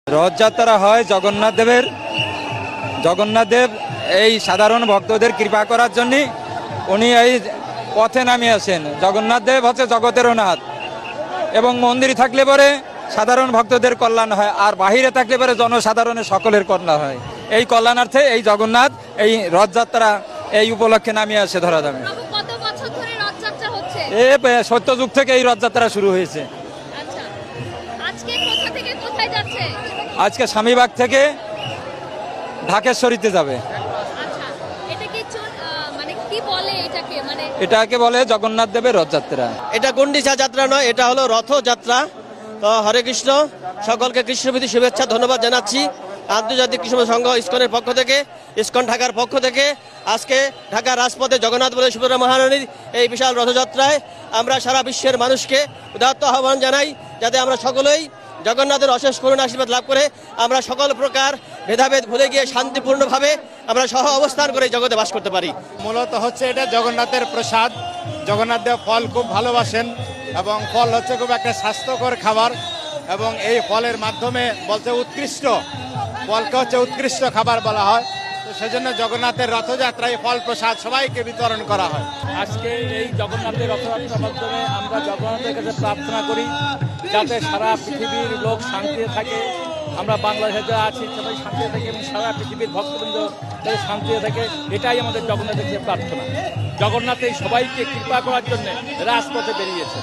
রথযাত্রা হয় জগন্নাথ দেব এই সাধারণ ভক্তদের কৃপা করার জন্য উনি এই পথে নামিয়েছেন। জগন্নাথ দেব হচ্ছে জগতেরও নাথ, এবং মন্দিরে থাকলে পরে সাধারণ ভক্তদের কল্যাণ হয়, আর বাহিরে থাকলে পরে জনসাধারণের সকলের কল্যাণ হয়। এই কল্যাণার্থে এই জগন্নাথ এই রথযাত্রা এই উপলক্ষে নামিয়ে আসে ধরাধামে। সত্যযুগ থেকে এই রথযাত্রা শুরু হয়েছে। আজকে স্বামীবাগ থেকে ঢাকেশ্বরীতে যাবে। এটাকে বলে জগন্নাথ দেবের রথযাত্রা। এটা গুন্ডিচা যাত্রা নয়, এটা হলো রথযাত্রা। তো হরে কৃষ্ণ, সকলকে কৃষ্ণপ্রীতি শুভেচ্ছা ধন্যবাদ জানাচ্ছি। আন্তর্জাতিক কৃষ্ণ সংঘ ইসকনের পক্ষ থেকে, ইসকন ঢাকার পক্ষ থেকে আজকে ঢাকার রাজপথে জগন্নাথ বলে সুভদ্রা মহারানীর এই বিশাল রথযাত্রায় আমরা সারা বিশ্বের মানুষকে উদাত্ত আহ্বান জানাই, যাতে আমরা সকলেই জগন্নাথের অশেষ করুণা আশীর্বাদ লাভ করে আমরা সকল প্রকার ভেদাভেদ ভুলে গিয়ে শান্তিপূর্ণভাবে আমরা সহ অবস্থান করে জগতে বাস করতে পারি। মূলত হচ্ছে এটা জগন্নাথের প্রসাদ। জগন্নাথ দেব ফল খুব ভালোবাসেন এবং ফল হচ্ছে খুব একটা স্বাস্থ্যকর খাবার, এবং এই ফলের মাধ্যমে বলতে উৎকৃষ্ট ফলকে হচ্ছে উৎকৃষ্ট খাবার বলা হয়। তো সেজন্য জগন্নাথের রথযাত্রায় ফল প্রসাদ সবাইকে বিতরণ করা হয়। আজকে এই জগন্নাথের রথযাত্রার মাধ্যমে আমরা জগন্নাথের কাছে প্রার্থনা করি যাতে সারা পৃথিবীর লোক শান্তিতে থাকে, আমরা বাংলাদেশে যা আছি সবাই শান্তিতে থাকে এবং সারা পৃথিবীর ভক্তবৃন্দ যাতে শান্তিতে থাকে, এটাই আমাদের জগন্নাথের কাছে প্রার্থনা। জগন্নাথ এই সবাইকে কৃপা করার জন্য রাজপথে বেরিয়েছে।